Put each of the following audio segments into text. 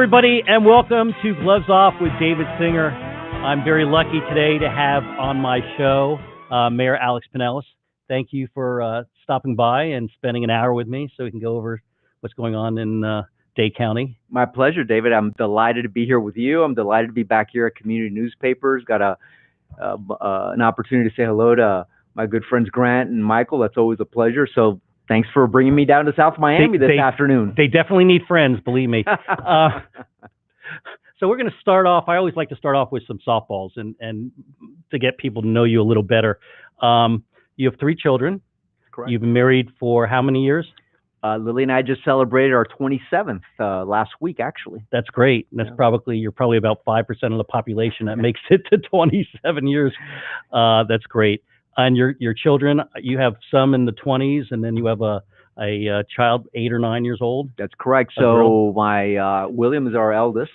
everybody, and welcome to Gloves Off with David Singer. I'm very lucky today to have on my show Mayor Alex Penelas. Thank you for stopping by and spending an hour with me so we can go over what's going on in Dade County. My pleasure, David. I'm delighted to be here with you. I'm delighted to be back here at Community Newspapers. Got an opportunity to say hello to my good friends Grant and Michael. That's always a pleasure. So thanks for bringing me down to South Miami this afternoon. They definitely need friends, believe me. So we're going to start off. I always like to start off with some softballs and to get people to know you a little better. You have 3 children. Correct. You've been married for how many years? Lily and I just celebrated our 27th last week, actually. That's great. That's you're probably about 5% of the population that makes it to 27 years. That's great. And your children, you have some in the 20s, and then you have a child 8 or 9 years old. That's correct. So my William is our eldest,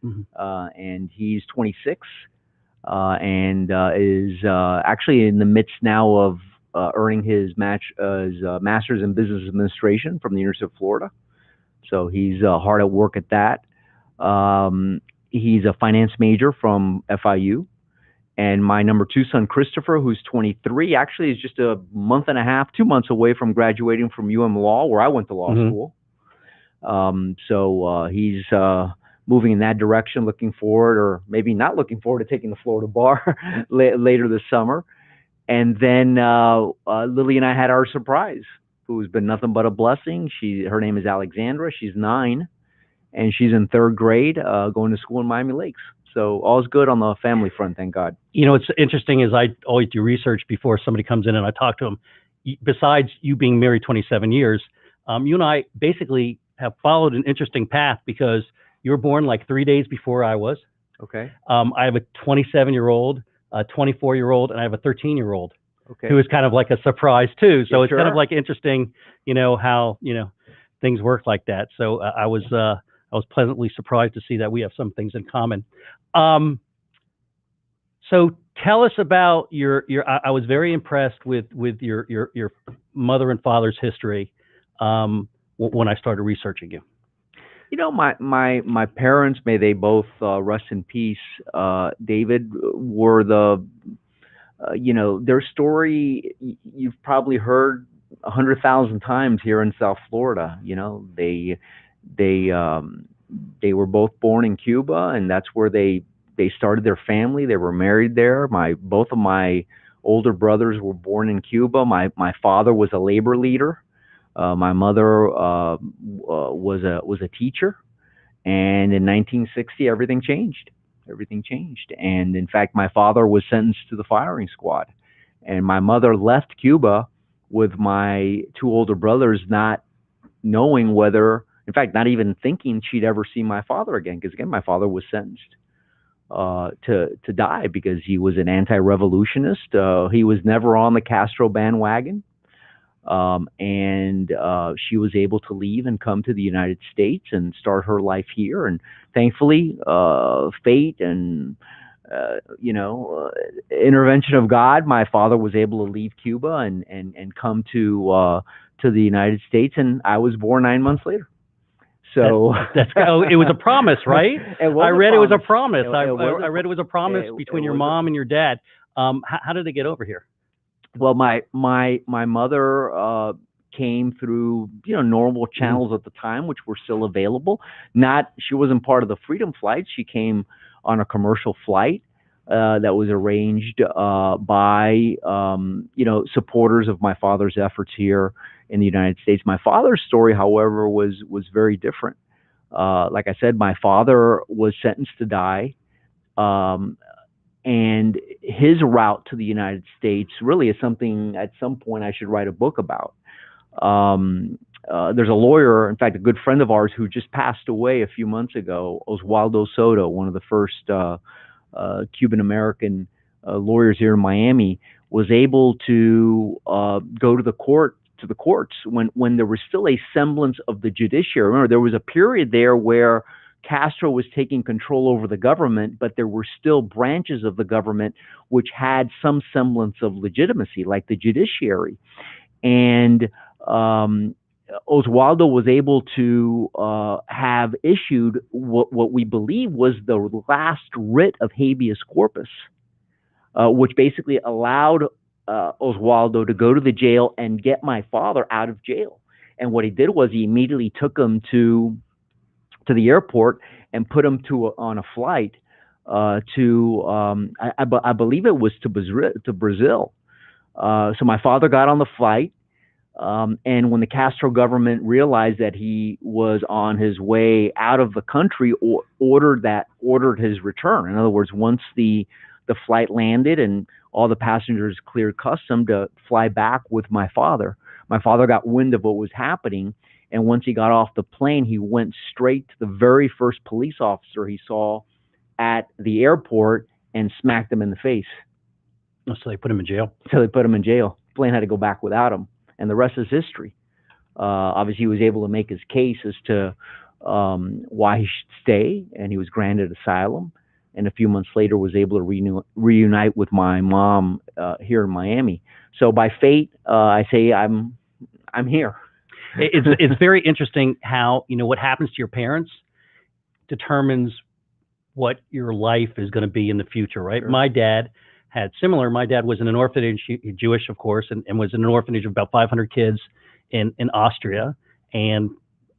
and he's 26, and is actually in the midst now of earning his master's in business administration from the University of Florida. So he's hard at work at that. He's a finance major from FIU. And my number 2 son, Christopher, who's 23, actually is just a month and a half, 2 months away from graduating from Law, where I went to law school. So he's moving in that direction, looking forward, or maybe not looking forward to taking the Florida bar later this summer. And then Lily and I had our surprise, who's been nothing but a blessing. Her name is Alexandra. She's 9, and she's in 3rd grade, going to school in Miami Lakes. So all's good on the family front, thank God. You know, what's interesting is I always do research before somebody comes in and I talk to them. Besides you being married 27 years, you and I basically have followed an interesting path because you were born like 3 days before I was. Okay. I have a 27-year-old, a 24-year-old, and I have a 13-year-old who is kind of like a surprise too. So it's kind of like interesting, how, things work like that. So I was pleasantly surprised to see that we have some things in common. So tell us about I was very impressed with your mother and father's history when I started researching you. My parents, may they both rest in peace, David, were their story you've probably heard 100,000 times here in South Florida. They were both born in Cuba, and that's where they started their family. They were married there. Both of my older brothers were born in Cuba. My father was a labor leader. My mother was a teacher, and in 1960 everything changed. And in fact, my father was sentenced to the firing squad, and my mother left Cuba with my 2 older brothers, not knowing whether, in fact, not even thinking she'd ever see my father again, because again, my father was sentenced to die because he was an anti-revolutionist. He was never on the Castro bandwagon. And she was able to leave and come to the United States and start her life here. And thankfully, fate and intervention of God, my father was able to leave Cuba and come to the United States, and I was born 9 months later. So it was a promise, right? I read it was a promise. I read it was a promise between your mom and your dad. How did they get over here? Well, my mother came through normal channels at the time, which were still available. She wasn't part of the Freedom Flight. She came on a commercial flight that was arranged by supporters of my father's efforts here in the United States. My father's story, however, was very different. Like I said, my father was sentenced to die. And his route to the United States really is something at some point I should write a book about. There's a lawyer, in fact, a good friend of ours who just passed away a few months ago, Oswaldo Soto, one of the first Cuban-American lawyers here in Miami, was able to go to the courts when there was still a semblance of the judiciary. Remember, there was a period there where Castro was taking control over the government, but there were still branches of the government which had some semblance of legitimacy, like the judiciary. And Oswaldo was able to have issued what we believe was the last writ of habeas corpus, which basically allowed Oswaldo to go to the jail and get my father out of jail. And what he did was he immediately took him to the airport and put him on a flight I believe it was to Brazil. So my father got on the flight. And when the Castro government realized that he was on his way out of the country, ordered his return. In other words, once the flight landed and all the passengers cleared custom to fly back with my father got wind of what was happening. And once he got off the plane, he went straight to the very first police officer he saw at the airport and smacked him in the face. So they put him in jail? So they put him in jail. The plane had to go back without him. And the rest is history. Obviously, he was able to make his case as to why he should stay, and he was granted asylum. And a few months later, was able to reunite with my mom here in Miami. So by fate, I say I'm here. It's very interesting how what happens to your parents determines what your life is going to be in the future, right? Sure. My dad was in an orphanage, Jewish, of course, and was in an orphanage of about 500 kids in Austria. And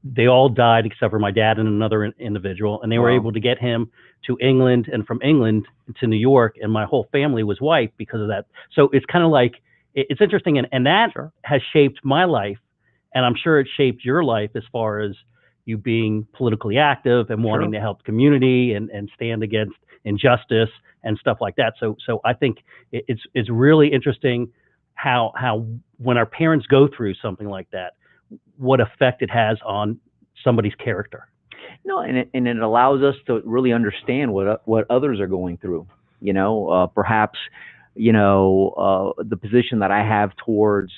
they all died except for my dad and another individual. And they were able to get him to England, and from England to New York. And my whole family was wiped because of that. So it's kind of like, it's interesting. And that has shaped my life. And I'm sure it shaped your life as far as you being politically active and wanting to help the community and stand against injustice and stuff like that. So I think it's really interesting how when our parents go through something like that, what effect it has on somebody's character. No, and it allows us to really understand what others are going through. Perhaps the position that I have towards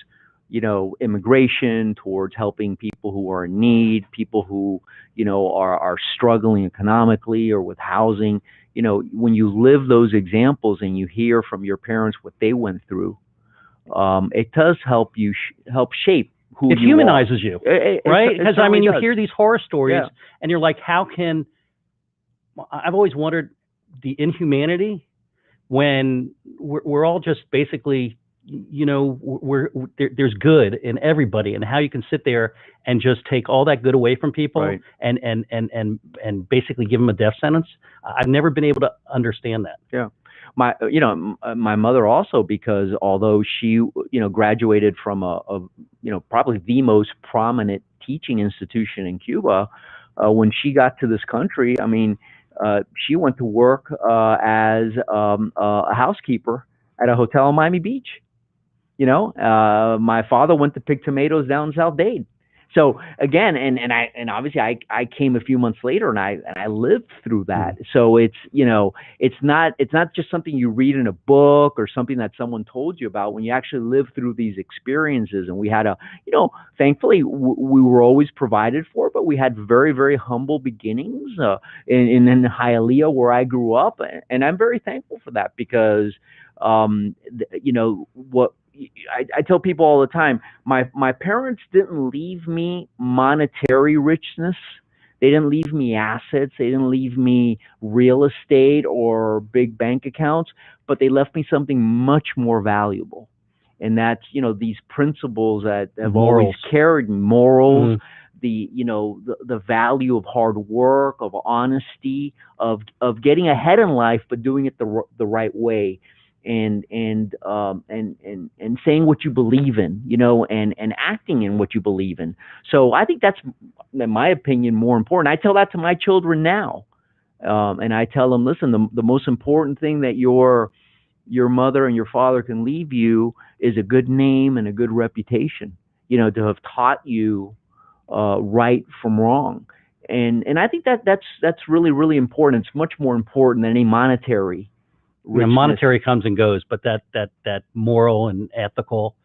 immigration, towards helping people who are in need, people who are struggling economically or with housing. When you live those examples and you hear from your parents what they went through, it does help you help shape who it you humanizes are. You, right? Because you hear these horror stories and you're like, I've always wondered the inhumanity when we're all just basically, there's good in everybody, and how you can sit there and just take all that good away from people and basically give them a death sentence. I've never been able to understand that. Yeah. My mother also, because although she, graduated from a probably the most prominent teaching institution in Cuba, when she got to this country, she went to work as a housekeeper at a hotel in Miami Beach. My father went to pick tomatoes down in South Dade. So again, and obviously I came a few months later and I lived through that. So it's not just something you read in a book or something that someone told you about. When you actually live through these experiences, and we had thankfully we were always provided for, but we had very, very humble beginnings in Hialeah, where I grew up, and I'm very thankful for that, because what I tell people all the time, my parents didn't leave me monetary richness. They didn't leave me assets. They didn't leave me real estate or big bank accounts, but they left me something much more valuable. And that's, these principles that have always carried me, morals, the value of hard work, of honesty, of getting ahead in life, but doing it the right way. And saying what you believe in, and acting in what you believe in. So I think that's, in my opinion, more important. I tell that to my children now, and I tell them, listen, the most important thing that your mother and your father can leave you is a good name and a good reputation. To have taught you right from wrong, and I think that's really, really important. It's much more important than any monetary. Monetary comes and goes, but that moral and ethical,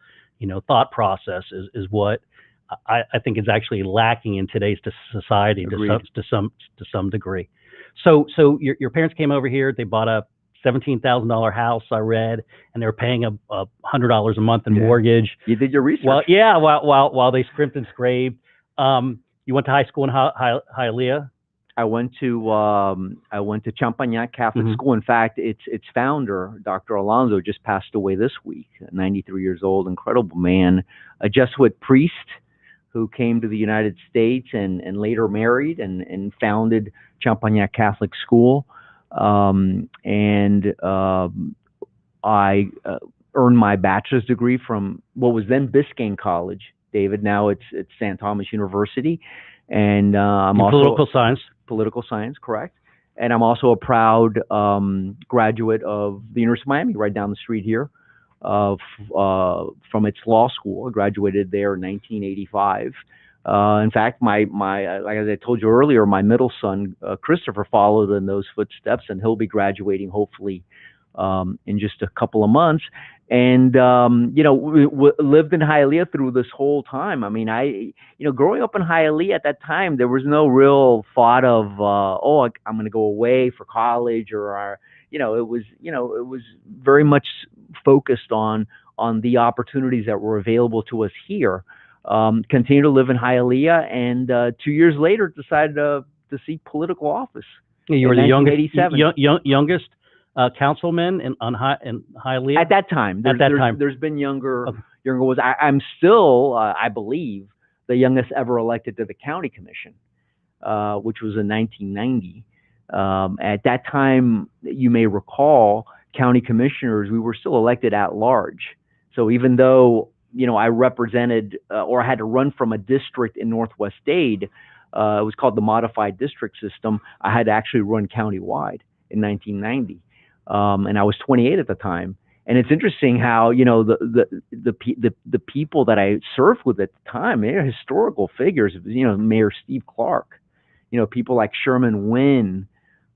thought process is what I think is actually lacking in today's society to some degree. So your parents came over here. They bought a $17,000 house, I read, and they were paying $100 a month in mortgage. You did your research. Well, yeah, while they scrimped and scraped. You went to high school in Hialeah? I went to Champagnat Catholic School. In fact, its founder, Dr. Alonso, just passed away this week. 93 years old, incredible man, a Jesuit priest who came to the United States and later married and founded Champagnat Catholic School. I earned my bachelor's degree from what was then Biscayne College, David. Now it's St. Thomas University. And I'm also political science, correct. And I'm also a proud graduate of the University of Miami, right down the street here, from its law school. I graduated there in 1985. In fact, my like as I told you earlier, my middle son Christopher followed in those footsteps, and he'll be graduating hopefully in just a couple of months. And we lived in Hialeah through this whole time. I mean, growing up in Hialeah at that time, there was no real thought of I'm going to go away for college, or it was very much focused on the opportunities that were available to us here. Continued to live in Hialeah, and 2 years later decided to seek political office. You were the youngest councilman in Hialeah at that time. There's been younger ones. I'm still, I believe, the youngest ever elected to the county commission, which was in 1990. At that time, you may recall, county commissioners, we were still elected at large. So even though I represented or I had to run from a district in Northwest Dade, it was called the modified district system. I had to actually run countywide in 1990. And I was 28 at the time. And it's interesting how, the people that I served with at the time, they're historical figures. Mayor Steve Clark, people like Sherman Wynn,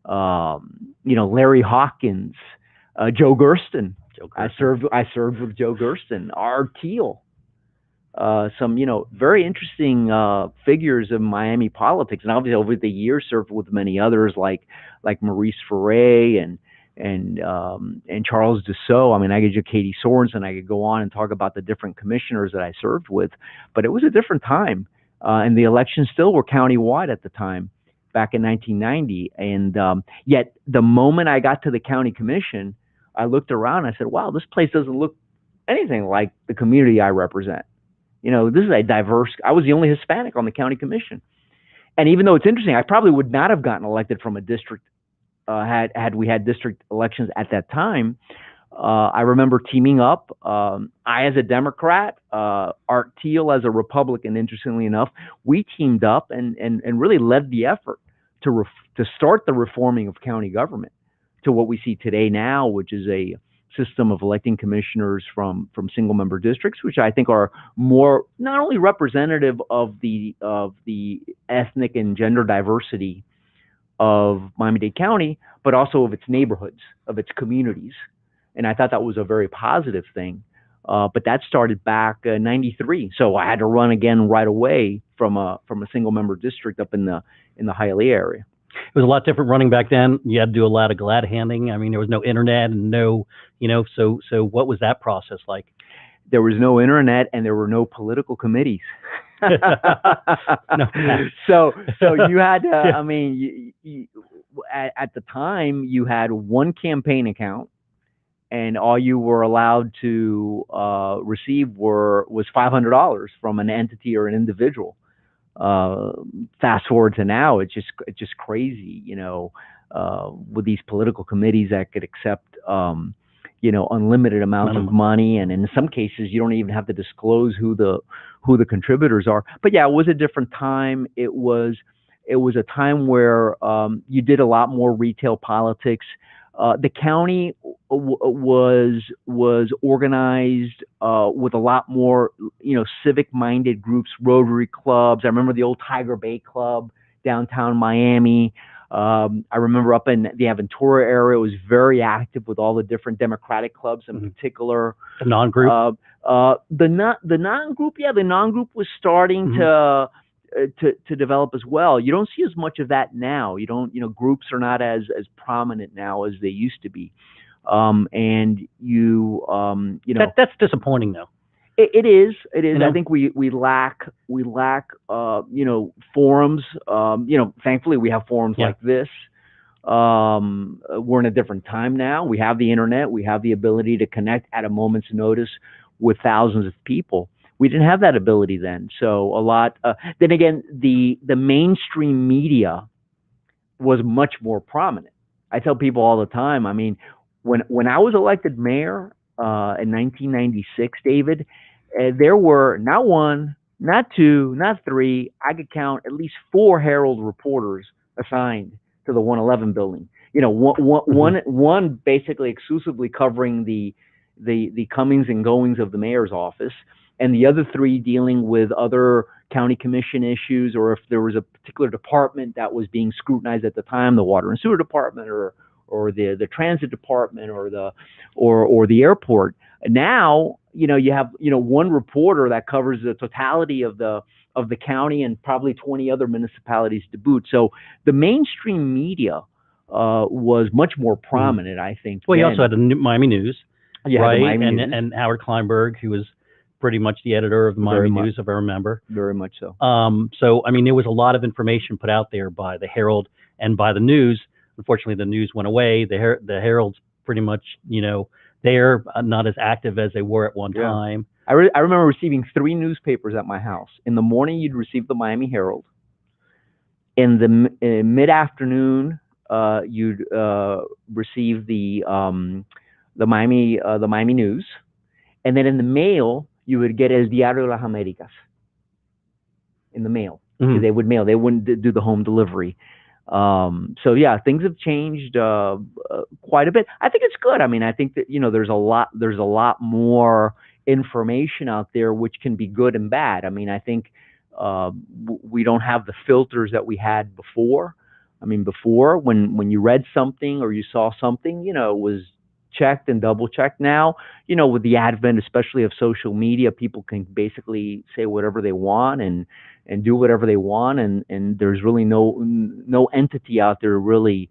Larry Hawkins, Joe Gersten. I served with Joe Gersten, Art Thiel, some very interesting figures of Miami politics, and obviously over the years served with many others like Maurice Ferre and Charles Dussault. I mean, I could do Katie Sorensen. I could go on and talk about the different commissioners that I served with, but it was a different time, and the elections still were countywide at the time, back in 1990. And yet, the moment I got to the county commission, I looked around and I said, wow, this place doesn't look anything like the community I represent. This is a diverse, I was the only Hispanic on the county commission. And even though it's interesting, I probably would not have gotten elected from a district had we had district elections at that time. I remember teaming up, I as a Democrat, Art Thiel as a Republican, interestingly enough. We teamed up and really led the effort to start the reforming of county government to what we see today now, which is a system of electing commissioners from single member districts, which I think are more not only representative of the ethnic and gender diversity of Miami-Dade County, but also of its neighborhoods, of its communities. And I thought that was a very positive thing. But that started back in '93, so I had to run again right away from a single member district up in the Hialeah area. It was a lot different running back then. You had to do a lot of glad handing. I mean, there was no internet and no, so what was that process like? There was no internet and there were no political committees. So you had to, I mean, at the time you had one campaign account, and all you were allowed to receive was $500 from an entity or an individual. Fast forward to now, it's just crazy, with these political committees that could accept, unlimited amounts of money, and in some cases you don't even have to disclose who the contributors are. But yeah, it was a different time. It was a time where you did a lot more retail politics. The county was organized with a lot more, civic-minded groups, Rotary clubs. I remember the old Tiger Bay Club downtown Miami. I remember up in the Aventura area, it was very active with all the different Democratic clubs in particular. The non-group? The non-group, yeah, the non-group was starting to to develop as well. You don't see as much of that now. You don't, groups are not as prominent now as they used to be. And that's disappointing though. It is. I think we lack forums. Thankfully we have forums like this. We're in a different time now. We have the internet. We have the ability to connect at a moment's notice with thousands of people. We didn't have that ability then. So a lot. Then again, the mainstream media was much more prominent. I tell people all the time. I mean, when I was elected mayor in 1996, David, there were not one, not two, not three. I could count at least 4 Herald reporters assigned to the 111 building. One basically exclusively covering the comings and goings of the mayor's office, and the other 3 dealing with other county commission issues, or if there was a particular department that was being scrutinized at the time, the water and sewer department, or the transit department, or the airport. Now, you have one reporter that covers the totality of the county and probably 20 other municipalities to boot. So the mainstream media was much more prominent, I think. Well, you also had the Miami News, right? Miami News. And Howard Kleinberg, who was pretty much the editor of the Miami News, if I remember. Very much so. So, I mean, there was a lot of information put out there by the Herald and by the News. Unfortunately, the News went away. The Herald's pretty much, they're not as active as they were at one time. I remember receiving 3 newspapers at my house. In the morning, you'd receive the Miami Herald. In the mid-afternoon, you'd receive the Miami News, and then in the mail, you would get El Diario de las Américas. In the mail, they would mail. They wouldn't do the home delivery. So yeah, things have changed quite a bit. I think it's good. I mean, I think that there's a lot more information out there, which can be good and bad. I mean, I think we don't have the filters that we had before. I mean, before when you read something or you saw something, it was checked and double checked. Now, with the advent, especially of social media, people can basically say whatever they want and do whatever they want, and there's really no entity out there to really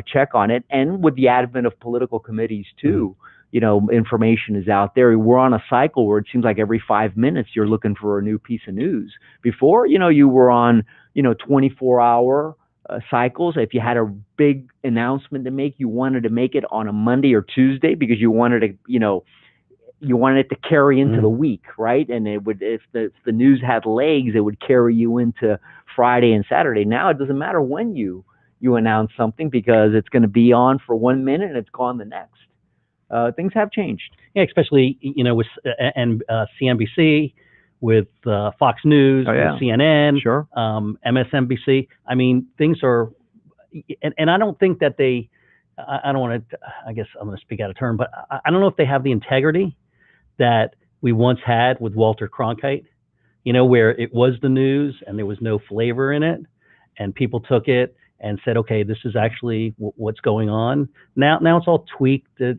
check on it. And with the advent of political committees too, information is out there. We're on a cycle where it seems like every 5 minutes you're looking for a new piece of news. Before, you were on 24-hour cycles. If you had a big announcement to make, you wanted to make it on a Monday or Tuesday because you wanted to, you wanted it to carry into the week, right? And it would, if the news had legs, it would carry you into Friday and Saturday. Now it doesn't matter when you announce something because it's going to be on for 1 minute and it's gone the next. Things have changed. Yeah, especially with CNBC, with Fox News, with CNN, sure, MSNBC. I mean, things are, and I don't think that they. I don't want to. I guess I'm going to speak out of turn, but I don't know if they have the integrity that we once had with Walter Cronkite. Where it was the news and there was no flavor in it, and people took it and said, okay, this is actually what's going on. Now it's all tweaked, to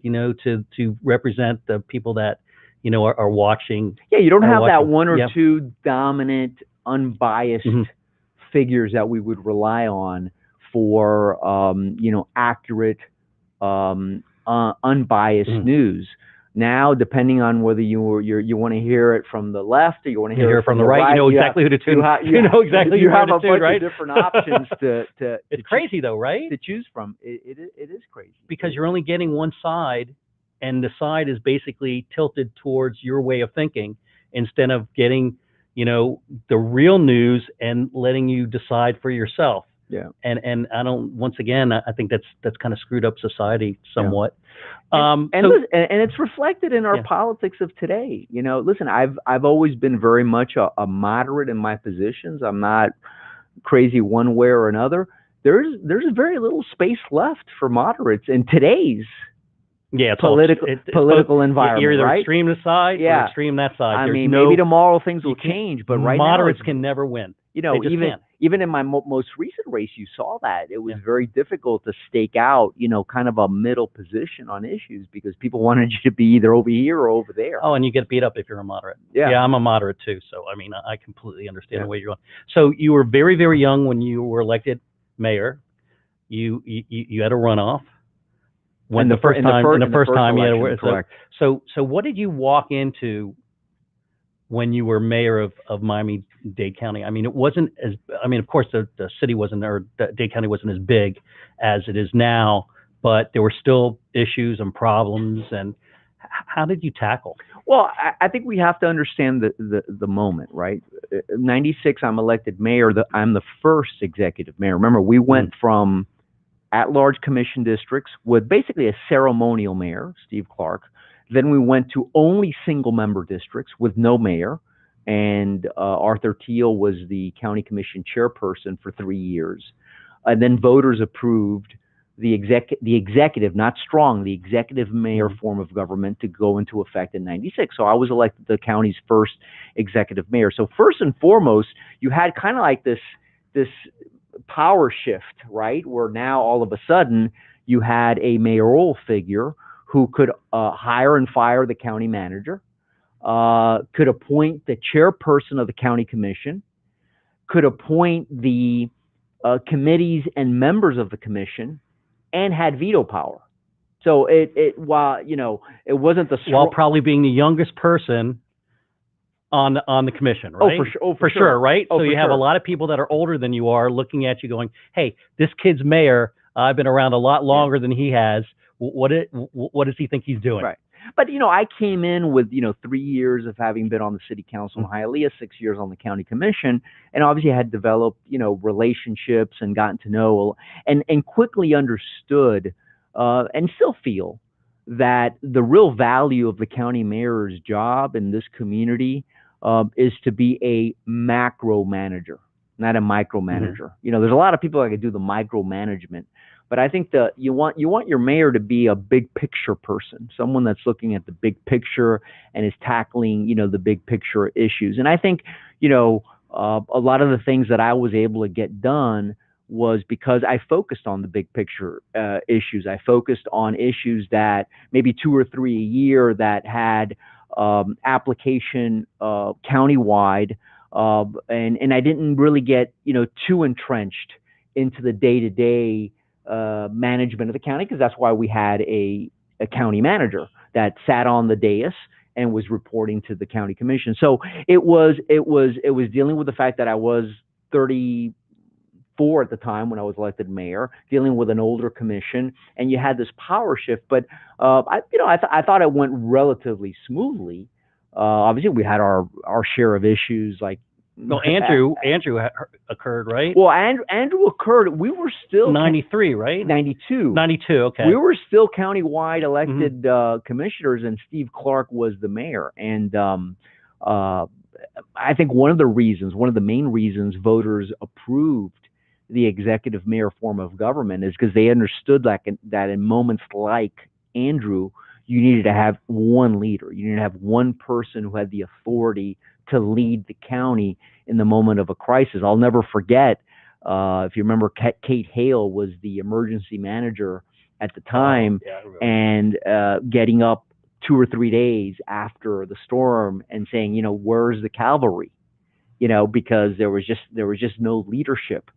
represent the people that are watching. Yeah, you don't have that one or two dominant, unbiased figures that we would rely on for accurate, unbiased news. Now, depending on whether you want to hear it from the left or you want to hear it from the right, you know exactly who to tune. You know exactly you have a bunch right? of different options to it's crazy though, right? To choose from. It is crazy because you're only getting one side, and the side is basically tilted towards your way of thinking instead of getting the real news and letting you decide for yourself. Yeah. And I don't. Once again, I think that's kind of screwed up society somewhat. And it's reflected in our politics of today. Listen, I've always been very much a moderate in my positions. I'm not crazy one way or another. There's very little space left for moderates in today's political environment. You're either right? extreme this side or extreme that side. I mean, maybe tomorrow things will change, but right moderates now can never win. you know, even in my most recent race, you saw that it was very difficult to stake out, you know, kind of a middle position on issues because people wanted you to be either over here or over there. Oh, and you get beat up if you're a moderate. Yeah, I'm a moderate too. So I mean, I completely understand the way you're going. So you were very, very young when you were elected mayor. You had a runoff. In the first time, yeah, correct. So what did you walk into when you were mayor of Miami-Dade County? I mean, it wasn't as, I mean, of course, the city wasn't, or Dade County wasn't as big as it is now, but there were still issues and problems. And how did you tackle? Well, I think we have to understand the moment, right? 96, I'm elected mayor. I'm the first executive mayor. Remember, we went from at-large commission districts with basically a ceremonial mayor, Steve Clark. Then we went to only single-member districts with no mayor, and Arthur Teal was the county commission chairperson for 3 years. And then voters approved the executive, not strong, the executive mayor form of government to go into effect in 96. So I was elected the county's first executive mayor. So first and foremost, you had kind of like this power shift, right? Where now all of a sudden you had a mayoral figure who could hire and fire the county manager, could appoint the chairperson of the county commission, could appoint the committees and members of the commission, and had veto power. So while, you know, it wasn't while probably being the youngest person on the commission, right? For sure, right? So you have a lot of people that are older than you are looking at you going, hey, this kid's mayor, I've been around a lot longer than he has. What does he think he's doing? Right. But, you know, I came in with, you know, 3 years of having been on the city council in Hialeah, 6 years on the county commission, and obviously had developed, you know, relationships and gotten to know and quickly understood and still feel that the real value of the county mayor's job in this community is to be a macro manager, not a micromanager. You know, there's a lot of people that can do the micromanagement. But I think you want your mayor to be a big picture person, someone that's looking at the big picture and is tackling, you know, the big picture issues. And I think, you know, a lot of the things that I was able to get done was because I focused on the big picture issues. I focused on issues that maybe 2 or 3 a year that had application countywide, and I didn't really get, you know, too entrenched into the day-to-day management of the county, because that's why we had a county manager that sat on the dais and was reporting to the county commission. So it was dealing with the fact that I was 34 at the time when I was elected mayor, dealing with an older commission, and you had this power shift. But I thought it went relatively smoothly. Obviously, we had our share of issues like. Well, Andrew occurred, right? Well, Andrew occurred. We were still 93, right? 92. 92. Okay. We were still countywide elected commissioners, and Steve Clark was the mayor. And I think one of the main reasons voters approved the executive mayor form of government is because they understood that in moments like Andrew, you needed to have one leader. You needed to have one person who had the authority to lead the county in the moment of a crisis. I'll never forget, if you remember, Kate Hale was the emergency manager at the time, and getting up 2 or 3 days after the storm and saying, you know, where's the cavalry? You know, because there was just no leadership.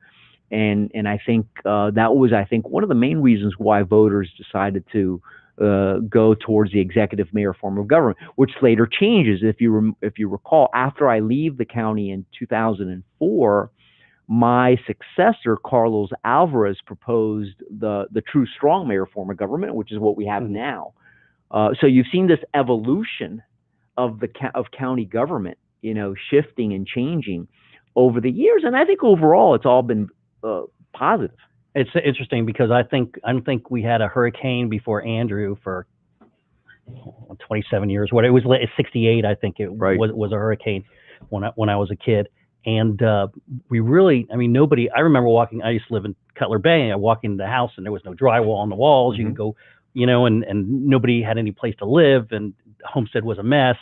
And I think that was, one of the main reasons why voters decided to go towards the executive mayor form of government, which later changes. If you recall, after I leave the county in 2004, my successor, Carlos Alvarez, proposed the true strong mayor form of government, which is what we have now. So you've seen this evolution of county government, you know, shifting and changing over the years, and I think overall it's all been positive. It's interesting because I don't think we had a hurricane before Andrew for 27 years. What it was, 68, I think it was a hurricane when I was a kid. And we really, I mean, nobody. I remember walking. I used to live in Cutler Bay. And I walked into the house and there was no drywall on the walls. You can go, you know, and nobody had any place to live, and Homestead was a mess,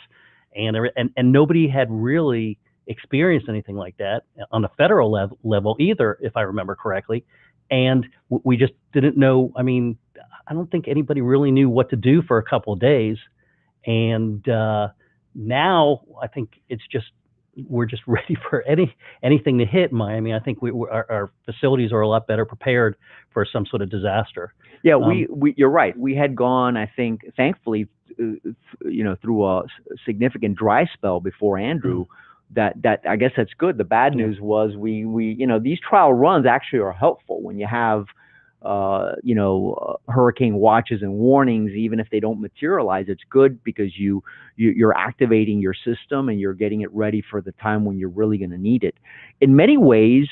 and nobody had really experienced anything like that on a federal level either, if I remember correctly. And we just didn't know. I mean, I don't think anybody really knew what to do for a couple of days. And now I think it's just we're just ready for anything to hit Miami. I think our facilities are a lot better prepared for some sort of disaster. Yeah, you're right. We had gone, I think, thankfully, through a significant dry spell before Andrew. That I guess that's good. The bad news was these trial runs actually are helpful when you have hurricane watches and warnings. Even if they don't materialize, it's good because you're activating your system and you're getting it ready for the time when you're really going to need it. In many ways,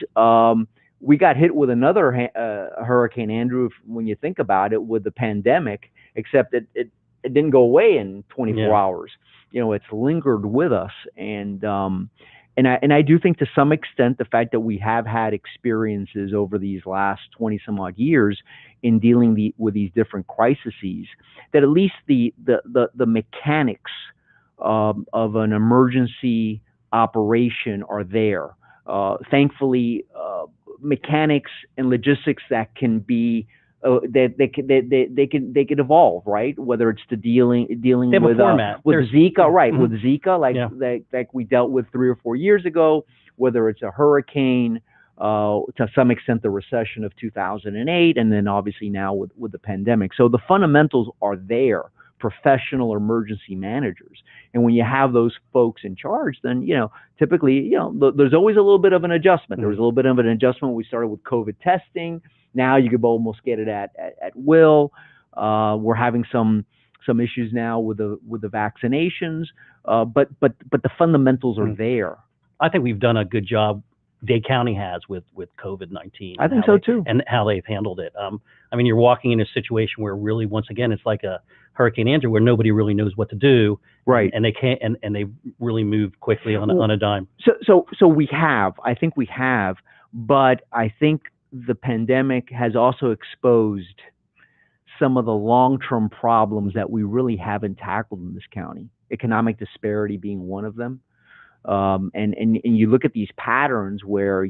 we got hit with another Hurricane Andrew, when you think about it, with the pandemic, except it didn't go away in 24 hours. It's lingered with us. And I do think to some extent the fact that we have had experiences over these last 20 some odd years in dealing with these different crises, that at least the mechanics of an emergency operation are there. Thankfully, mechanics and logistics that can be they can evolve, right? Whether it's dealing with Zika, right? With Zika, like we dealt with 3 or 4 years ago, whether it's a hurricane, to some extent the recession of 2008, and then obviously now with the pandemic. So the fundamentals are there. Professional emergency managers, and when you have those folks in charge, then typically there's always a little bit of an adjustment. There was a little bit of an adjustment when we started with COVID testing. Now you could almost get it at will. We're having some issues now with the vaccinations, but the fundamentals are there. I think we've done a good job. Dade County has with COVID-19. I think so too, and how they've handled it. I mean, you're walking in a situation where really, once again, it's like a Hurricane Andrew, where nobody really knows what to do, right? And they can't, and they really moved quickly on a dime. So we have, I think we have, but I think the pandemic has also exposed some of the long-term problems that we really haven't tackled in this county. Economic disparity being one of them. And you look at these patterns where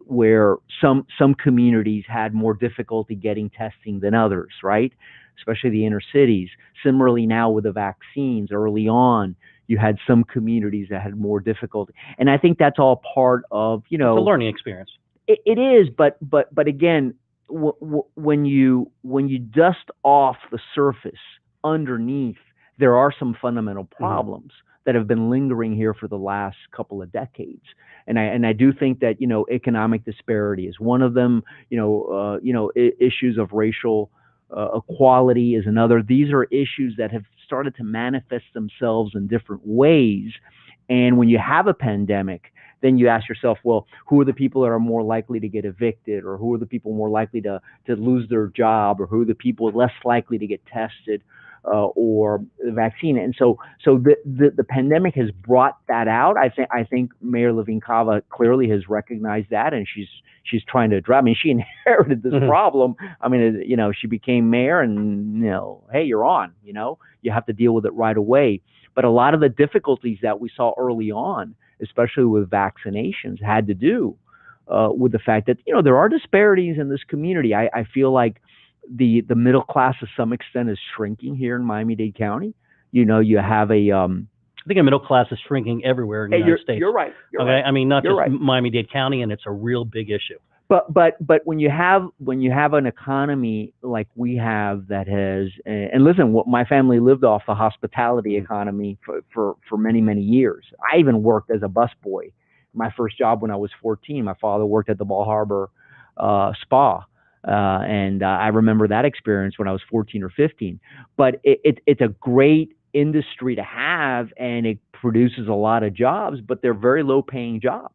where some communities had more difficulty getting testing than others, right? Especially the inner cities. Similarly, now with the vaccines, early on, you had some communities that had more difficulty, and I think that's all part of it's a learning experience. It is, but again, when you dust off the surface underneath, there are some fundamental problems that have been lingering here for the last couple of decades. And I do think that, economic disparity is one of them, issues of racial equality is another. These are issues that have started to manifest themselves in different ways. And when you have a pandemic, then you ask yourself, well, who are the people that are more likely to get evicted, or who are the people more likely to lose their job, or who are the people less likely to get tested, or the vaccine? And so the pandemic has brought that out. I think Mayor Levine Cava clearly has recognized that, and she's trying to address. I mean, she inherited this problem. I mean, she became mayor, and hey, you're on. You have to deal with it right away. But a lot of the difficulties that we saw early on, especially with vaccinations, had to do with the fact that there are disparities in this community. I feel like the middle class to some extent is shrinking here in Miami-Dade County. You have I think a middle class is shrinking everywhere in the United States. You're right. I mean, not just Miami-Dade County, and it's a real big issue. But when you have an economy like we have that has, and listen, my family lived off the hospitality economy for many years. I even worked as a busboy. My first job when I was 14, my father worked at the Bal Harbour Spa. And I remember that experience when I was 14 or 15. But it's a great industry to have, and it produces a lot of jobs, but they're very low paying jobs.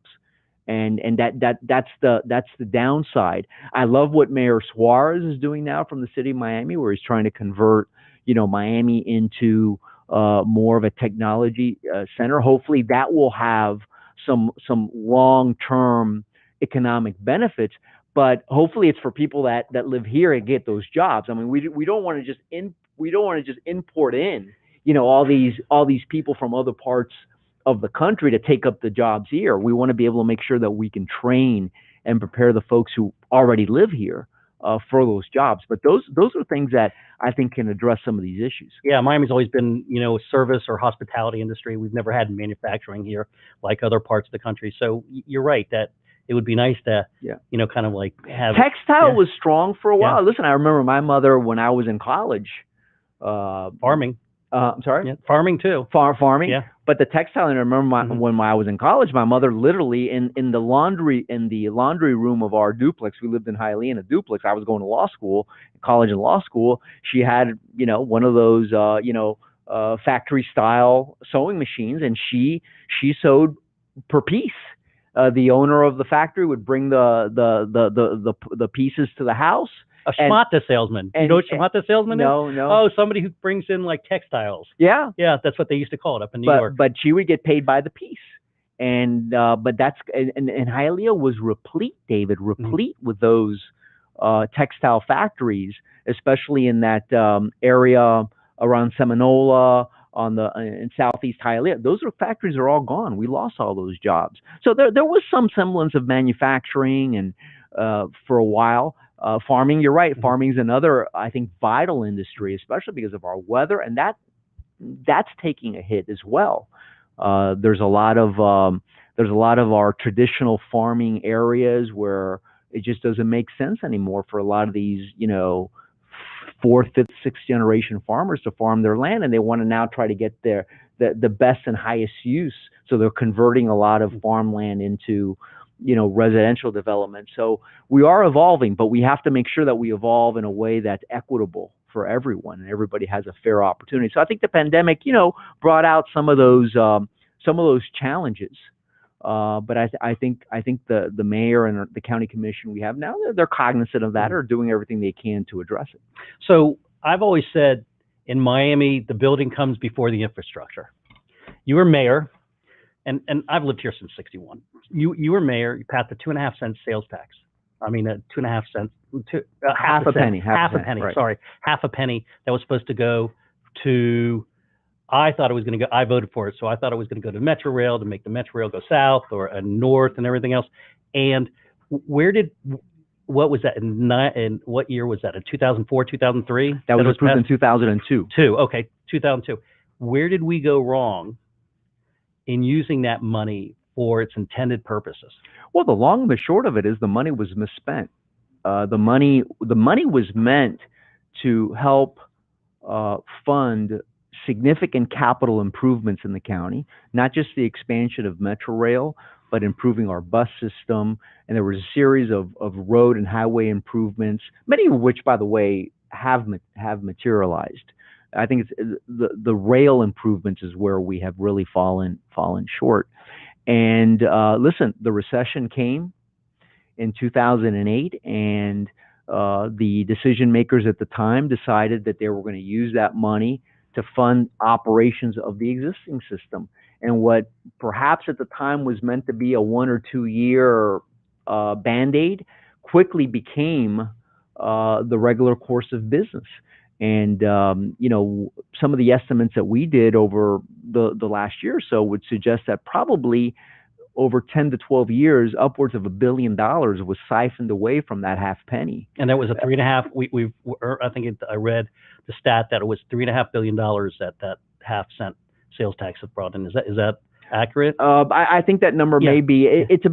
And that's the downside. I love what Mayor Suarez is doing now from the city of Miami, where he's trying to convert Miami into more of a technology center. Hopefully that will have some long-term economic benefits. But hopefully it's for people that live here and get those jobs. I mean, we don't want to just import in all these people from other parts of the country to take up the jobs here. We want to be able to make sure that we can train and prepare the folks who already live here for those jobs. But those are things that I think can address some of these issues. Yeah, Miami's always been, service or hospitality industry. We've never had manufacturing here like other parts of the country. So you're right that it would be nice to, kind of like have textile was strong for a while. Listen, I remember my mother when I was in college. Farming. I'm sorry. Yeah, farming too. Farming. Yeah. But the textile, and I remember when I was in college, my mother literally in the laundry room of our duplex. We lived in Hialeah in a duplex. I was going to law school, college and law school. She had one of those factory style sewing machines, and she sewed per piece. The owner of the factory would bring the pieces to the house. A schmata salesman. You know what schmata salesman is? No. Oh, somebody who brings in like textiles. Yeah. Yeah, that's what they used to call it up in New York. But she would get paid by the piece. And Hialeah was replete, David, with those textile factories, especially in that area around Seminole, in southeast Hialeah. Those factories are all gone. We lost all those jobs. So there was some semblance of manufacturing and for a while. Farming, you're right. Farming is another, I think, vital industry, especially because of our weather, and that's taking a hit as well. There's a lot of our traditional farming areas where it just doesn't make sense anymore for a lot of these, fourth, fifth, sixth generation farmers to farm their land, and they want to now try to get the best and highest use. So they're converting a lot of farmland into residential development. So we are evolving, but we have to make sure that we evolve in a way that's equitable for everyone and everybody has a fair opportunity. So I think the pandemic, brought out some of those challenges. But I think the mayor and the county commission we have now, they're cognizant of that, are doing everything they can to address it. So I've always said in Miami, the building comes before the infrastructure. You were mayor. And I've lived here since '61. You were mayor. You passed the 2.5 cent sales tax. I mean, 2.5 cents, half a penny. Right. Sorry, half a penny that was supposed to go to. I thought it was going to go. I voted for it, so I thought it was going to go to Metro Rail to make the Metro Rail go south or north and everything else. And what was that in what year was that? In 2004, 2003? That was approved in 2002. 2002. Where did we go wrong in using that money for its intended purposes? Well, the long and the short of it is the money was misspent. The money was meant to help fund significant capital improvements in the county, not just the expansion of Metro Rail, but improving our bus system. And there was a series of road and highway improvements, many of which, by the way, have materialized. I think it's the rail improvements is where we have really fallen short. And listen, the recession came in 2008, and the decision makers at the time decided that they were going to use that money to fund operations of the existing system. And what perhaps at the time was meant to be a 1 or 2 year Band-Aid quickly became the regular course of business. And, some of the estimates that we did over the last year or so would suggest that probably over 10 to 12 years, upwards of $1 billion was siphoned away from that half penny. And that was a 3.5. I think I read the stat that it was $3.5 billion that half cent sales tax have brought in. Is that accurate? I think that number may be. It's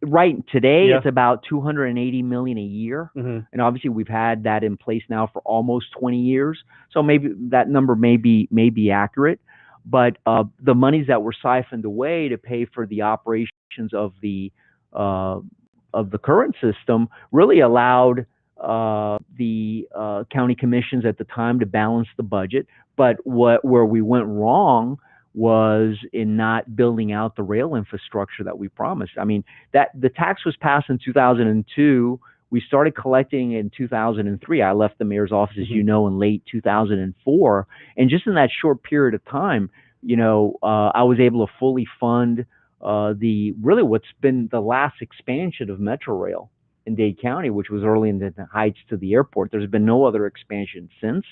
right today. It's about $280 million a year, and obviously we've had that in place now for almost 20 years. So maybe that number may be accurate. But the monies that were siphoned away to pay for the operations of the current system really allowed the county commissions at the time to balance the budget. But where we went wrong was in not building out the rail infrastructure that we promised. I mean, that the tax was passed in 2002. We started collecting in 2003. I left the mayor's office, as you know, in late 2004. And just in that short period of time, I was able to fully fund what's been the last expansion of Metro Rail in Dade County, which was early in the Heights to the airport. There's been no other expansion since.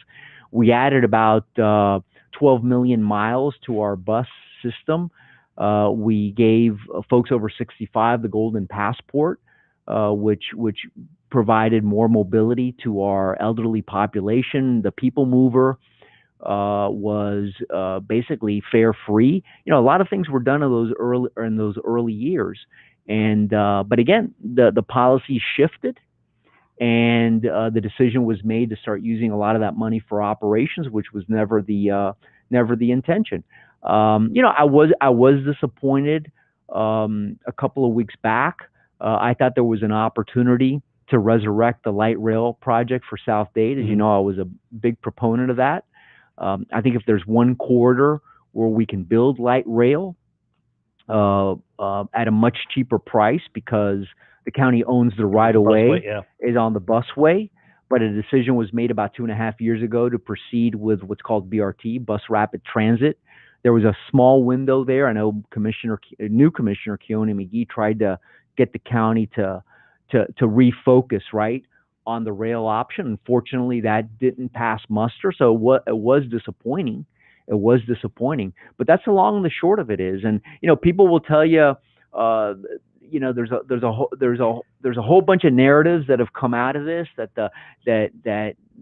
We added about 12 million miles to our bus system. We gave folks over 65 the Golden Passport, which provided more mobility to our elderly population. The People Mover was basically fare free. A lot of things were done in those early years, and but again, the policy shifted, and the decision was made to start using a lot of that money for operations, which was never the intention. I was disappointed a couple of weeks back. I thought there was an opportunity to resurrect the light rail project for South Dade. As you know, I was a big proponent of that. I think if there's one corridor where we can build light rail at a much cheaper price, because the county owns the right of way, is on the busway. But a decision was made about 2.5 years ago to proceed with what's called BRT, Bus Rapid Transit. There was a small window there. I know new Commissioner Keone McGee tried to get the county to refocus right on the rail option. Unfortunately, that didn't pass muster, so it was disappointing. It was disappointing, but that's the long and the short of it is. And people will tell you, there's a whole bunch of narratives that have come out of this, that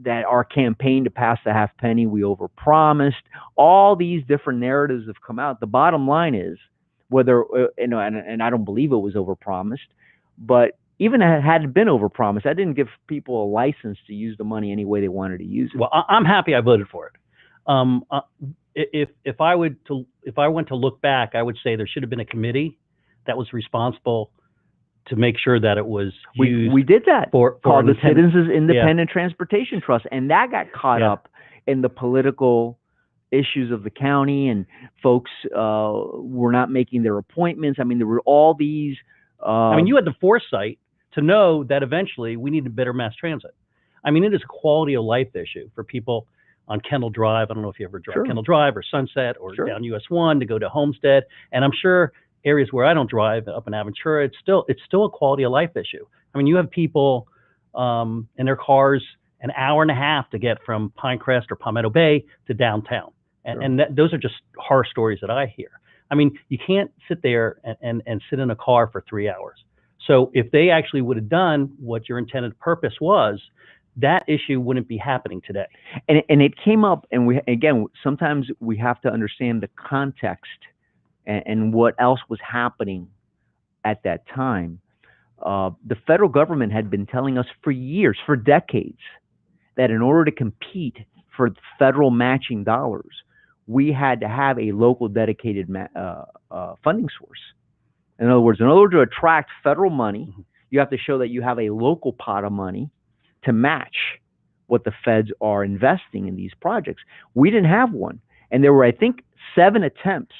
our campaign to pass the half penny, we overpromised. All these different narratives have come out. The bottom line is, whether and I don't believe it was overpromised, but even had it been overpromised, that didn't give people a license to use the money any way they wanted to use it. Well, I'm happy I voted for it. If I went to look back, I would say there should have been a committee that was responsible to make sure that it was used. We did that for the Citizens Independent Transportation Trust, and that got caught up in the political issues of the county, and folks were not making their appointments. I mean, there were all these. You had the foresight to know that eventually we needed better mass transit. I mean, it is a quality of life issue for people on Kendall Drive. I don't know if you ever drive Kendall Drive or Sunset or down US 1 to go to Homestead. And I'm sure areas where I don't drive, up in Aventura, it's still a quality of life issue. I mean, you have people in their cars an hour and a half to get from Pinecrest or Palmetto Bay to downtown. And those are just horror stories that I hear. I mean, you can't sit there and sit in a car for 3 hours. So if they actually would have done what your intended purpose was, that issue wouldn't be happening today. And it came up, and sometimes we have to understand the context and what else was happening at that time. The federal government had been telling us for years, for decades, that in order to compete for federal matching dollars, we had to have a local dedicated funding source. In other words, to attract federal money, you have to show that you have a local pot of money to match what the feds are investing in these projects. We didn't have one. And there were, I think, 7 attempts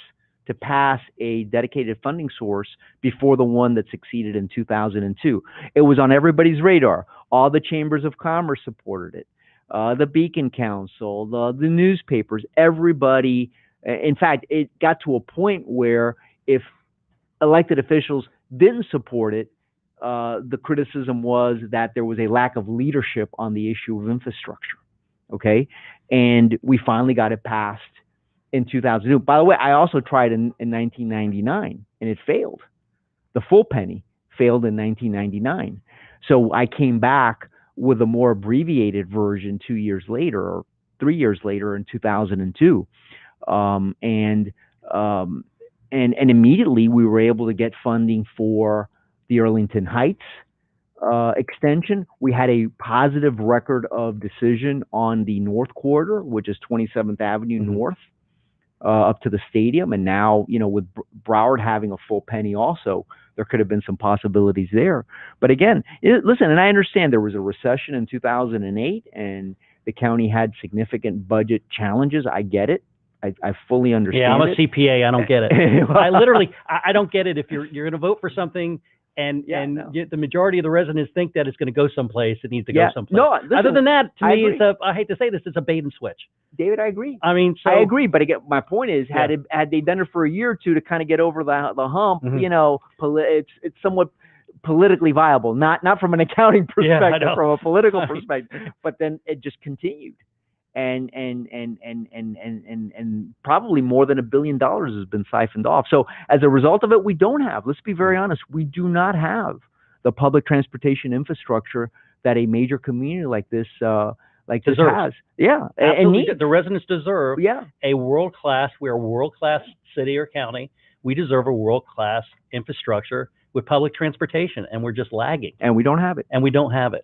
to pass a dedicated funding source before the one that succeeded in 2002. It was on everybody's radar. All the chambers of commerce supported it. The Beacon Council, the newspapers, everybody. In fact, it got to a point where if elected officials didn't support it, the criticism was that there was a lack of leadership on the issue of infrastructure. Okay. And we finally got it passed in 2002. By the way, I also tried in 1999 and it failed. The full penny failed in 1999. So I came back with a more abbreviated version 2 years later, or 3 years later in 2002. And immediately we were able to get funding for the Arlington Heights extension. We had a positive record of decision on the North Corridor, which is 27th Avenue North, up to the stadium. And now, with Broward having a full penny also, there could have been some possibilities there. But again, listen, and I understand there was a recession in 2008 and the county had significant budget challenges. I get it. I fully understand. Yeah, I'm a CPA. I don't get it. I don't get it. If you're going to vote for something and the majority of the residents think that it's going to go someplace, it needs to go someplace. No, listen, other than that, to me, I hate to say this, it's a bait and switch. David, I agree. I mean, I agree, but again, my point is, had they done it for a year or two to kind of get over the hump, it's somewhat politically viable, not from an accounting perspective, from a political perspective, but then it just continued. and probably more than $1 billion has been siphoned off. So as a result of it, we don't have, let's be very honest, we do not have the public transportation infrastructure that a major community like this has. Yeah. Absolutely. The residents deserve yeah. a world-class, we're a world-class city or county. We deserve a world-class infrastructure with public transportation, and we're just lagging. And we don't have it. We don't have it.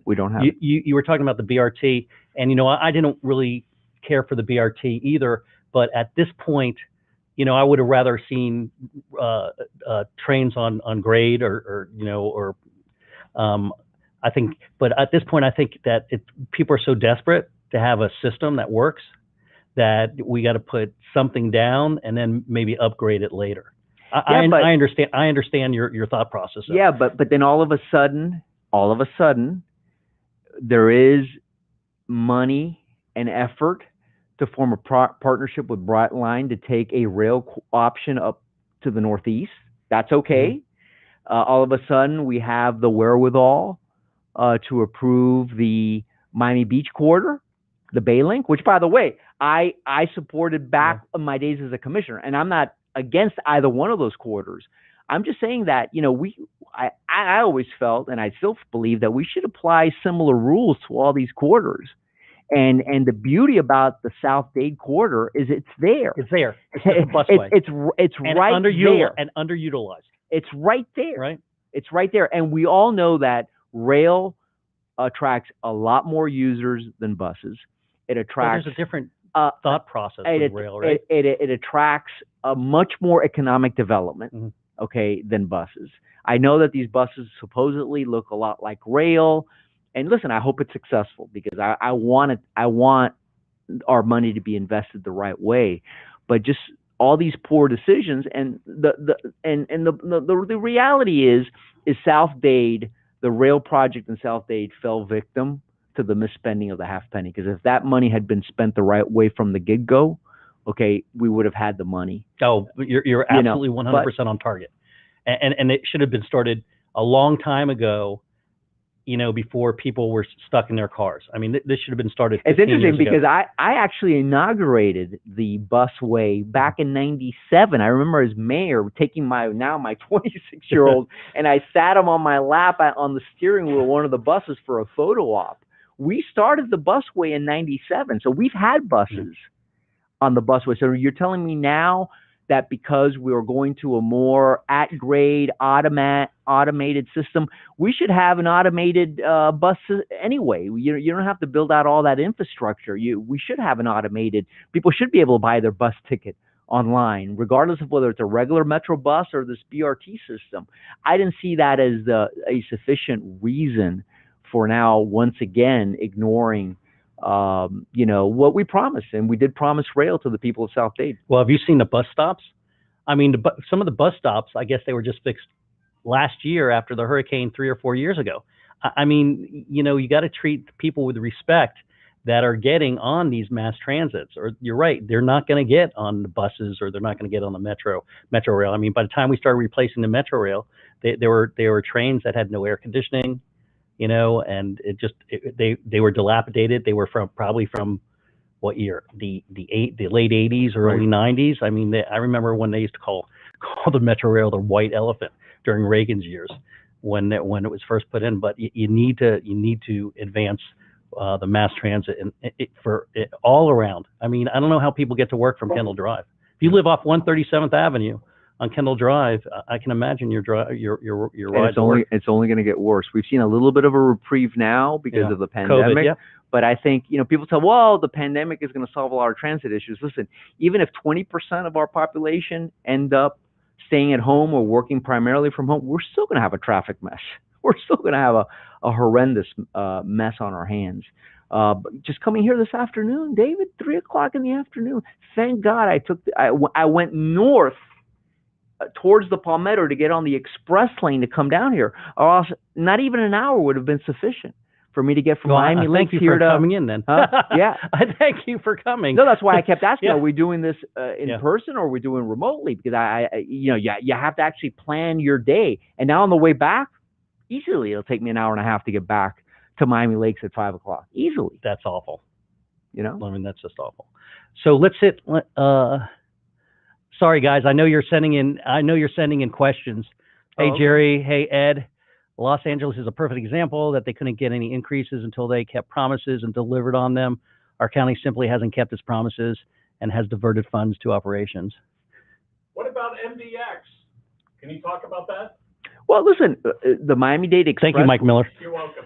You were talking about the BRT, and I didn't really care for the BRT either, but at this point, I would have rather seen trains on grade or I think, but at this point, I think that people are so desperate to have a system that works that we got to put something down and then maybe upgrade it later. I understand your thought process. Yeah, but then all of a sudden, there is money and effort to form a partnership with Brightline to take a rail option up to the Northeast. That's okay. All of a sudden, we have the wherewithal to approve the Miami Beach corridor, the Bay Link, which, by the way, I supported back in my days as a commissioner, and I'm not against either one of those corridors. I'm just saying that, I always felt, and I still believe, that we should apply similar rules to all these corridors. And the beauty about the South Dade corridor is it's there. It's there. It's just a busway. It's right there. And underutilized. It's right there. Right. It's right there. And we all know that rail attracts a lot more users than buses. It attracts. There's a different thought process with rail, right? It attracts a much more economic development, okay, than buses. I know that these buses supposedly look a lot like rail, and listen, I hope it's successful because I want our money to be invested the right way, but just all these poor decisions, and the reality is South Dade, the rail project in South Dade fell victim to the misspending of the half penny, because if that money had been spent the right way from the get-go, okay, we would have had the money. Oh, you're absolutely 100% on target, and it should have been started a long time ago, before people were stuck in their cars. I mean, this should have been started 15 It's interesting years because ago. I actually inaugurated the busway back in '97. I remember as mayor taking my 26-year-old and I sat him on my lap on the steering wheel of one of the buses for a photo op. We started the busway in '97, so we've had buses on the busway. So you're telling me now that because we are going to a more at-grade automated system, we should have an automated bus anyway. You don't have to build out all that infrastructure. We should have an automated. People should be able to buy their bus ticket online, regardless of whether it's a regular Metro bus or this BRT system. I didn't see that as a sufficient reason for now once again ignoring what we promised, and we did promise rail to the people of South Dade. Well, have you seen the bus stops? I mean, some of the bus stops, I guess they were just fixed last year after the hurricane 3 or 4 years ago. I mean, you got to treat people with respect that are getting on these mass transits. Or you're right, they're not going to get on the buses, or they're not going to get on the metro rail. I mean, by the time we started replacing the metro rail, there were trains that had no air conditioning. And they were dilapidated. They were probably from what year? The late '80s or early '90s. I mean, I remember when they used to call the Metro Rail the white elephant during Reagan's years when it was first put in. But you need to advance the mass transit for all around. I mean, I don't know how people get to work from Kendall Drive. If you live off 137th Avenue on Kendall Drive, I can imagine your ride. It's only going to get worse. We've seen a little bit of a reprieve now because of the pandemic. COVID, but I think people say, well, the pandemic is going to solve a lot of transit issues. Listen, even if 20% of our population end up staying at home or working primarily from home, we're still going to have a traffic mess. We're still going to have a horrendous mess on our hands. But just coming here this afternoon, David, 3 o'clock in the afternoon. Thank God I went north towards the Palmetto to get on the express lane to come down here. Or else not even an hour would have been sufficient for me to get from Miami Lakes here to coming in. Then, yeah, I thank you for coming. No, that's why I kept asking: Are we doing this in person, or are we doing remotely? Because you have to actually plan your day. And now on the way back, easily it'll take me an hour and a half to get back to Miami Lakes at 5 o'clock. Easily. That's awful. You know? I mean, that's just awful. So let's hit. Sorry, guys. I know you're sending in questions. Hey, okay. Jerry. Hey, Ed. Los Angeles is a perfect example that they couldn't get any increases until they kept promises and delivered on them. Our county simply hasn't kept its promises and has diverted funds to operations. What about MDX? Can you talk about that? Well, listen, the Miami-Dade Express. Thank you, Mike Miller. You're welcome.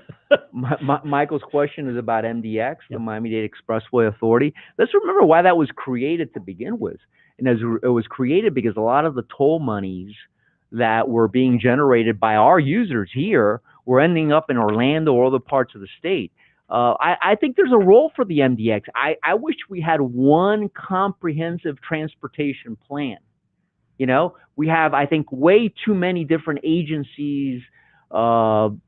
Michael's question is about MDX, the Miami-Dade Expressway Authority. Let's remember why that was created to begin with. And as it was created because a lot of the toll monies that were being generated by our users here were ending up in Orlando or other parts of the state. I think there's a role for the MDX. I wish we had one comprehensive transportation plan. You know, we have, I think, way too many different agencies, and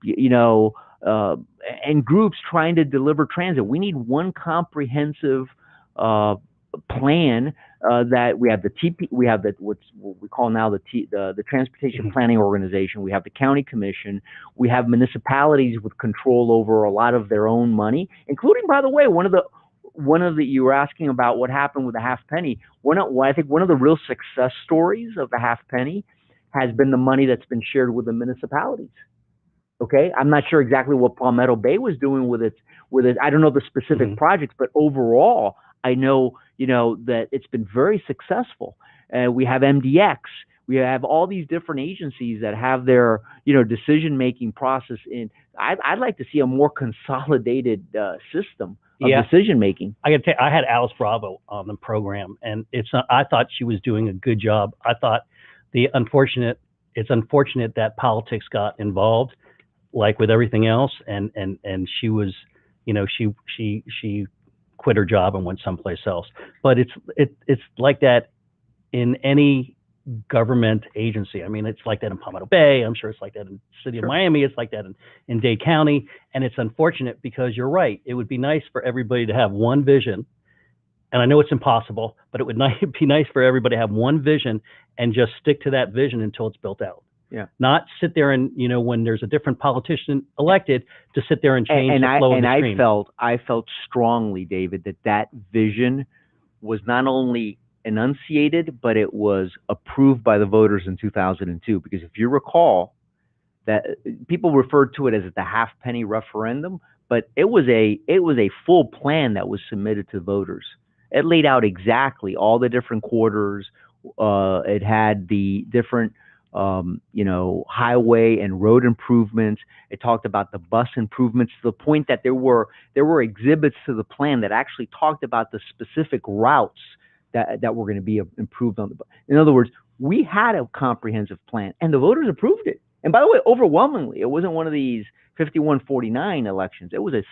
groups trying to deliver transit. We need one comprehensive plan that we have we have what we call now the Transportation Planning Organization. We have the county commission. We have municipalities with control over a lot of their own money, including, by the way, you were asking about what happened with the half penny. I think one of the real success stories of the half penny has been the money that's been shared with the municipalities. Okay, I'm not sure exactly what Palmetto Bay was doing with it. I don't know the specific projects, but overall, I know that it's been very successful. We have MDX. We have all these different agencies that have their decision-making process in. I'd like to see a more consolidated system of decision-making. I got to tell you, I had Alice Bravo on the program, and I thought she was doing a good job. I thought it's unfortunate that politics got involved, like with everything else, and she was, she quit her job and went someplace else. But it's like that in any government agency. I mean, it's like that in Palmetto Bay. I'm sure it's like that in the city of Miami. It's like that in Dade County. And it's unfortunate because you're right. It would be nice for everybody to have one vision. And I know it's impossible, but it would be nice for everybody to have one vision and just stick to that vision until it's built out. Yeah. Not sit there and, when there's a different politician elected, to sit there and change the flow of the stream. I felt strongly, David, that vision was not only enunciated, but it was approved by the voters in 2002. Because if you recall, that people referred to it as the half penny referendum, but it was a full plan that was submitted to voters. It laid out exactly all the different quarters. It had the different highway and road improvements. It talked about the bus improvements to the point that there were exhibits to the plan that actually talked about the specific routes that were going to be improved on. In other words, we had a comprehensive plan, and the voters approved it. And by the way, overwhelmingly, it wasn't one of these 51-49 elections. It was a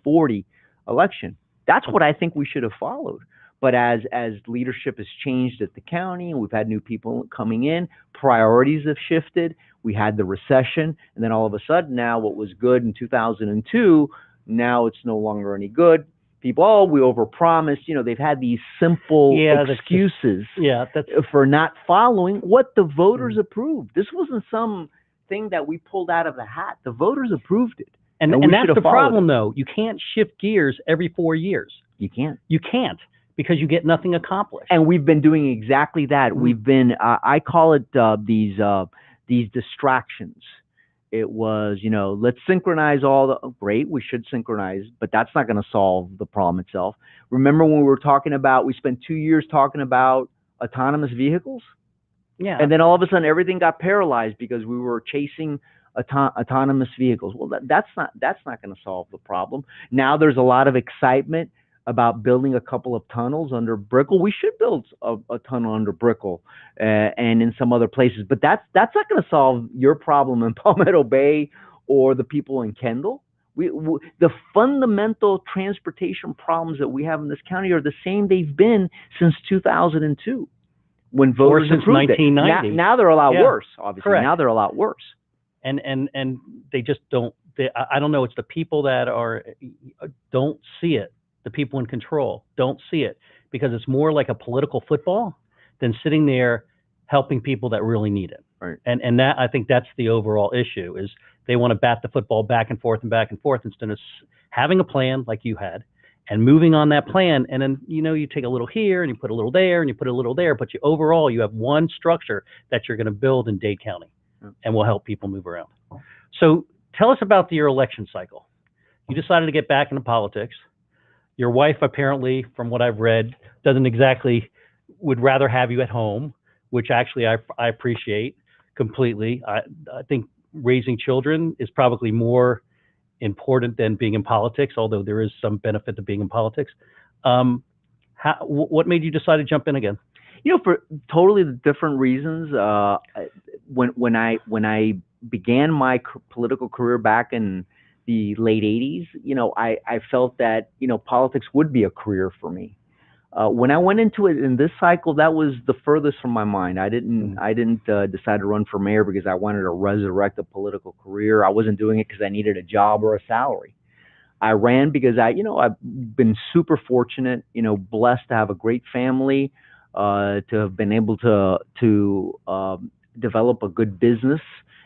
60-40 election. That's what I think we should have followed. But as leadership has changed at the county, and we've had new people coming in, priorities have shifted. We had the recession, and then all of a sudden now what was good in 2002, now it's no longer any good. People, we overpromised. They've had these simple excuses for not following what the voters approved. This wasn't some thing that we pulled out of the hat. The voters approved it. And that's the problem, though. You can't shift gears every 4 years. You can't. You can't, because you get nothing accomplished. And we've been doing exactly that. We've been, I call it these distractions. It was, let's synchronize great, we should synchronize, but that's not going to solve the problem itself. Remember when we spent 2 years talking about autonomous vehicles? Yeah. And then all of a sudden everything got paralyzed because we were chasing autonomous vehicles. Well, that's not going to solve the problem. Now there's a lot of excitement about building a couple of tunnels under Brickell. We should build a tunnel under Brickell and in some other places, but that's not going to solve your problem in Palmetto Bay or the people in Kendall. The fundamental transportation problems that we have in this county are the same they've been since 2002 when voters since approved 1990. it. Now they're a lot worse, obviously. Correct. Now they're a lot worse. And they just don't. I don't know. It's the people that don't see it. The people in control don't see it, because it's more like a political football than sitting there helping people that really need it. Right. And that, I think that's the overall issue, is they want to bat the football back and forth instead of having a plan like you had and moving on that plan. And then, you take a little here and you put a little there and you put a little there, but overall, you have one structure that you're going to build in Dade County and will help people move around. So tell us about your election cycle. You decided to get back into politics. Your wife, apparently, from what I've read, would rather have you at home, which actually I appreciate completely. I think raising children is probably more important than being in politics, although there is some benefit to being in politics. What made you decide to jump in again? For totally different reasons. When I began my political career back in the late 80s, I felt that, politics would be a career for me. When I went into it in this cycle, that was the furthest from my mind. I didn't decide to run for mayor because I wanted to resurrect a political career. I wasn't doing it because I needed a job or a salary. I ran because I've been super fortunate, blessed to have a great family, to have been able to develop a good business.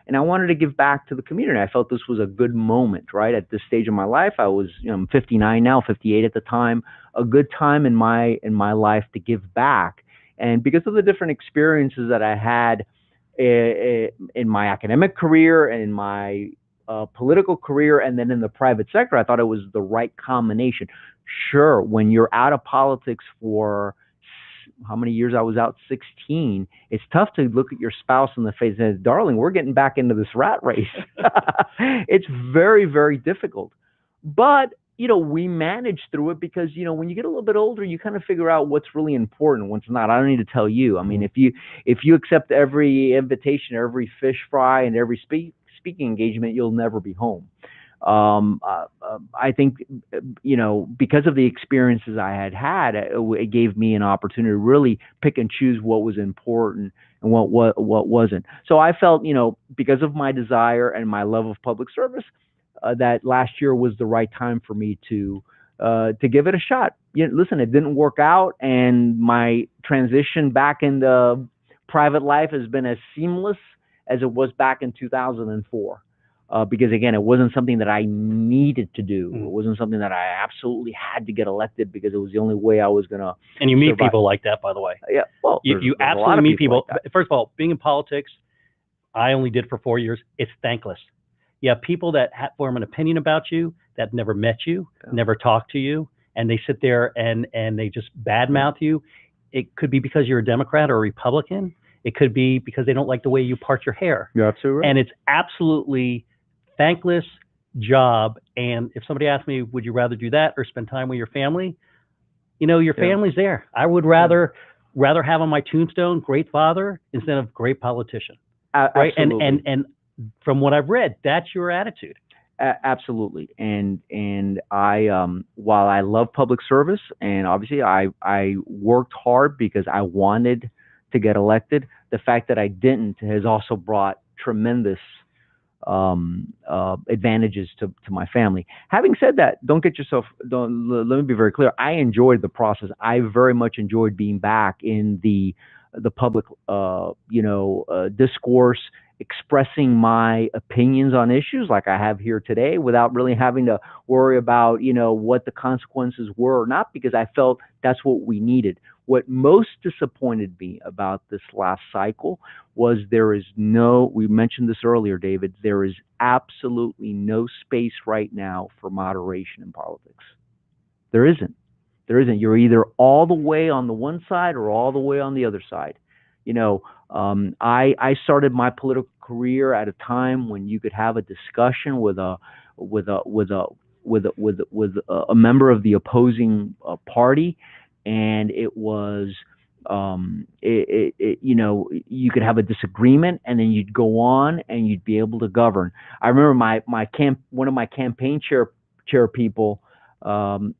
And I wanted to give back to the community. I felt this was a good moment, right? At this stage of my life, I was, I'm 59 now, 58 at the time, a good time in my life to give back. And because of the different experiences that I had in my academic career and in my political career and then in the private sector, I thought it was the right combination. Sure, when you're out of politics for how many years I was out, 16, it's tough to look at your spouse in the face and say, darling, we're getting back into this rat race. It's very, very difficult. But, we manage through it because, when you get a little bit older, you kind of figure out what's really important, what's not. I don't need to tell you. I mean, if you accept every invitation, every fish fry, and every speaking engagement, you'll never be home. I think, because of the experiences I had, it gave me an opportunity to really pick and choose what was important and what wasn't. So I felt, because of my desire and my love of public service, that last year was the right time for me to give it a shot. Listen, it didn't work out, and my transition back into private life has been as seamless as it was back in 2004. Because again, it wasn't something that I needed to do. It wasn't something that I absolutely had to get elected because it was the only way I was going to. And you meet people like that, by the way. Yeah, well, you absolutely meet people. Like first of all, being in politics, I only did for 4 years. It's thankless. You have people that form an opinion about you that never met you, never talked to you, and they sit there and they just badmouth you. It could be because you're a Democrat or a Republican. It could be because they don't like the way you part your hair. You're absolutely right. And it's absolutely thankless job. And if somebody asked me, would you rather do that or spend time with your family? Your family's there. I would rather have on my tombstone great father instead of great politician. Right? Absolutely. And from what I've read, that's your attitude. Absolutely. And I while I love public service, and obviously I worked hard because I wanted to get elected, the fact that I didn't has also brought tremendous advantages to my family. Having said that, let me be very clear. I enjoyed the process. I very much enjoyed being back in the public, discourse, expressing my opinions on issues like I have here today without really having to worry about, what the consequences were or not, because I felt that's what we needed. What most disappointed me about this last cycle was we mentioned this earlier, David, there is absolutely no space right now for moderation in politics. There isn't. You're either all the way on the one side or all the way on the other side. I started my political career at a time when you could have a discussion with a member of the opposing party, and it was you could have a disagreement, and then you'd go on and you'd be able to govern. I remember one of my campaign chair people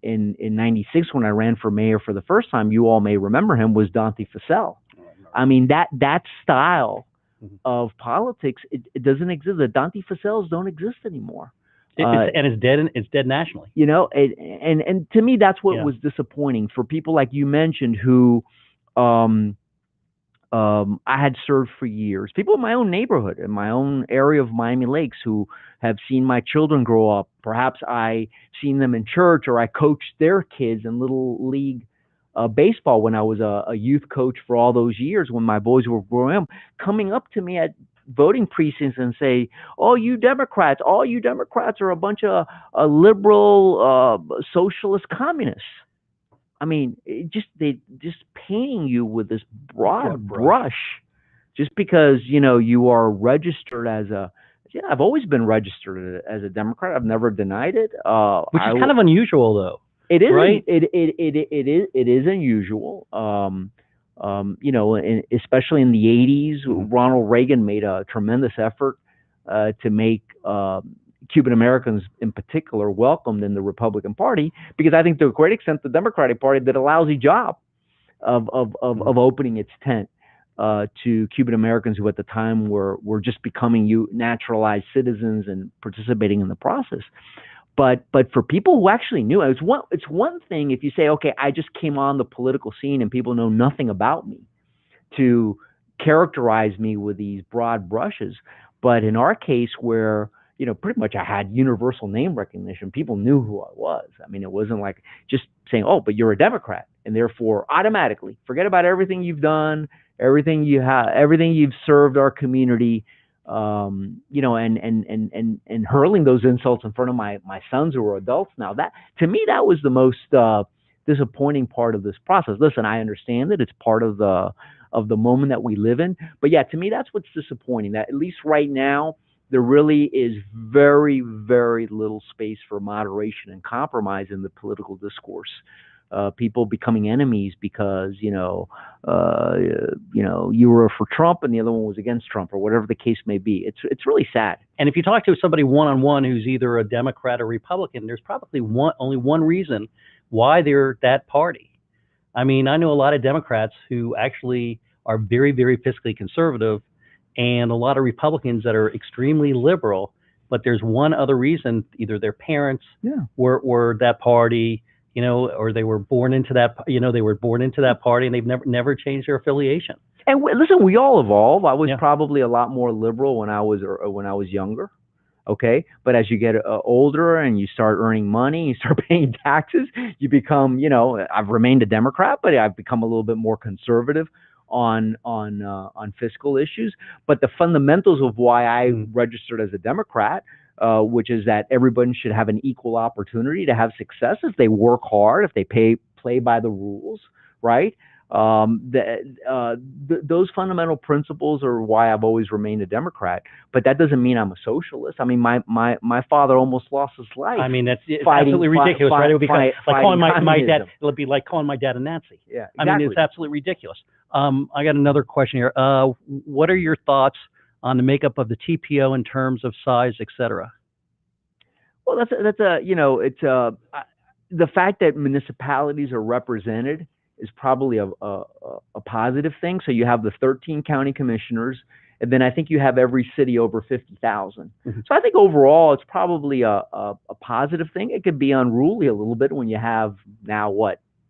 in '96 when I ran for mayor for the first time. You all may remember him, was Dante Fasel. I mean, that style of politics, it doesn't exist. The Dante Fasels don't exist anymore. And it's dead. It's dead nationally. And to me, that's what was disappointing for people like you mentioned who I had served for years. People in my own neighborhood, in my own area of Miami Lakes, who have seen my children grow up. Perhaps I seen them in church, or I coached their kids in little league baseball when I was a youth coach for all those years when my boys were growing up, coming up to me at voting precincts and say, all you Democrats are a bunch of liberal, socialist communists. I mean, they just painting you with this broad brush, just because you are registered as a. Yeah, I've always been registered as a Democrat. I've never denied it. Which is kind of unusual, though. It is, right? It is unusual. Especially in the '80s, Ronald Reagan made a tremendous effort to make Cuban Americans in particular welcomed in the Republican Party, because I think to a great extent the Democratic Party did a lousy job of opening its tent to Cuban Americans who at the time were just becoming naturalized citizens and participating in the process. But for people who actually knew, it's one thing if you say, okay, I just came on the political scene and people know nothing about me, to characterize me with these broad brushes. But in our case, where pretty much I had universal name recognition, people knew who I was. I mean, it wasn't like just saying, oh, but you're a Democrat, and therefore automatically forget about everything you've done, everything you have, everything you've served our community. And hurling those insults in front of my sons who are adults now. That, to me, that was the most disappointing part of this process. Listen, I understand that it's part of the moment that we live in, but yeah, to me, that's what's disappointing. That at least right now, there really is very, very little space for moderation and compromise in the political discourse. People becoming enemies because you were for Trump and the other one was against Trump, or whatever the case may be. It's really sad. And if you talk to somebody one-on-one who's either a Democrat or Republican, there's probably only one reason why they're that party. I mean, I know a lot of Democrats who actually are very, very fiscally conservative, and a lot of Republicans that are extremely liberal. But there's one other reason: either their parents were that party, or they were born into that, party, and they've never changed their affiliation. And listen, we all evolve. I was probably a lot more liberal when I was younger. Okay, but as you get older and you start earning money, you start paying taxes, you become, I've remained a Democrat, but I've become a little bit more conservative on fiscal issues. But the fundamentals of why I registered as a Democrat, which is that everyone should have an equal opportunity to have success if they work hard, if they play by the rules, right? Those fundamental principles are why I've always remained a Democrat. But that doesn't mean I'm a socialist. I mean, my father almost lost his life. I mean, it's absolutely ridiculous, right? It would be like calling my dad. It would be like calling my dad a Nazi. Yeah, exactly. I mean, it's absolutely ridiculous. I got another question here. What are your thoughts on the makeup of the TPO in terms of size, et cetera? Well, the fact that municipalities are represented is probably a positive thing. So you have the 13 county commissioners, and then I think you have every city over 50,000. So I think overall it's probably a positive thing. It could be unruly a little bit when you have now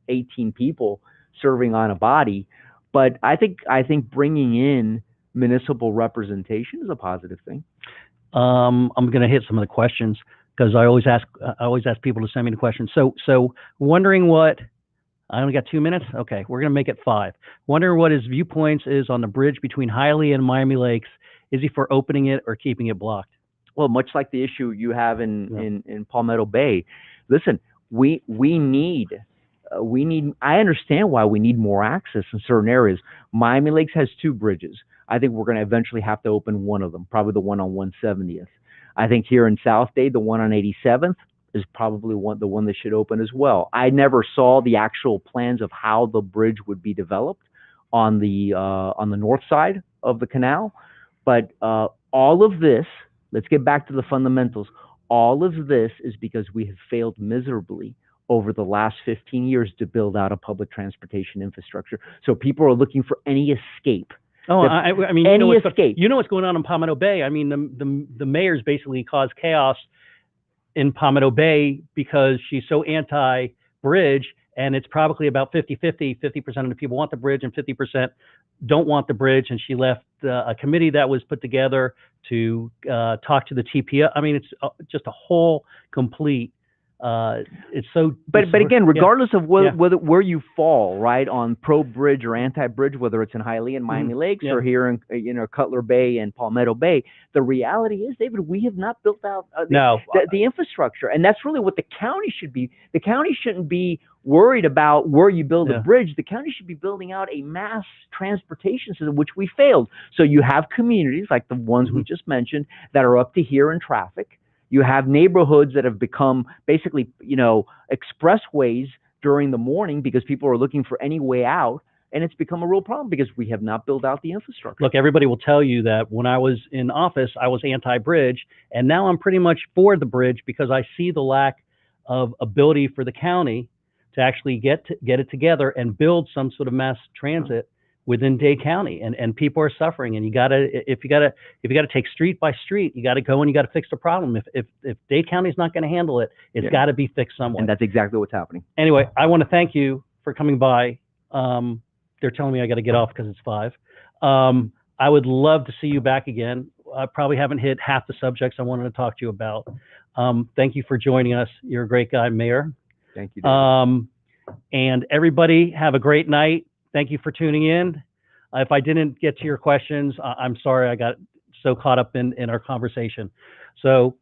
18 people serving on a body, but I think bringing in municipal representation is a positive thing. I'm going to hit some of the questions because I always ask people to send me the questions. So wondering what. I only got 2 minutes. Okay, we're gonna make it 5. Wondering what his viewpoints is on the bridge between Hialeah and Miami Lakes. Is he for opening it or keeping it blocked? Well, much like the issue you have in Palmetto Bay. Listen, we need. I understand why we need more access in certain areas. Miami Lakes has 2 bridges. I think we're going to eventually have to open one of them, probably the one on 170th. I think here in South Dade, the one on 87th. Is probably the one that should open as well. I never saw the actual plans of how the bridge would be developed on the north side of the canal, but all of this, let's get back to the fundamentals. All of this is because we have failed miserably over the last 15 years to build out a public transportation infrastructure. So people are looking for any escape. Oh, I mean, escape. You know what's going on in Palmetto Bay. I mean, the mayor's basically caused chaos in Palmetto Bay because she's so anti-bridge, and it's probably about 50-50. 50% of the people want the bridge and 50% don't want the bridge. And she left a committee that was put together to talk to the TPO. I mean, it's just a whole complete. It's so. But again, regardless of whether where you fall, right, on pro-bridge or anti-bridge, whether it's in Hialeah and Miami Lakes or here in Cutler Bay and Palmetto Bay, the reality is, David, we have not built out the infrastructure, and that's really what the county should be. The county shouldn't be worried about where you build a bridge. The county should be building out a mass transportation system, which we failed. So you have communities like the ones we just mentioned that are up to here in traffic. You have neighborhoods that have become basically, expressways during the morning because people are looking for any way out. And it's become a real problem because we have not built out the infrastructure. Look, everybody will tell you that when I was in office, I was anti-bridge. And now I'm pretty much for the bridge because I see the lack of ability for the county to actually get it together and build some sort of mass transit within Dade County, and people are suffering. And if you gotta take street by street, you gotta go and you gotta fix the problem. If Dade County's not gonna handle it, it's gotta be fixed somewhere. And that's exactly what's happening. Anyway, I want to thank you for coming by. They're telling me I got to get off because it's 5. I would love to see you back again. I probably haven't hit half the subjects I wanted to talk to you about. Thank you for joining us. You're a great guy, Mayor. Thank you, David. And everybody, have a great night. Thank you for tuning in. If I didn't get to your questions, I'm sorry. I got so caught up in our conversation. So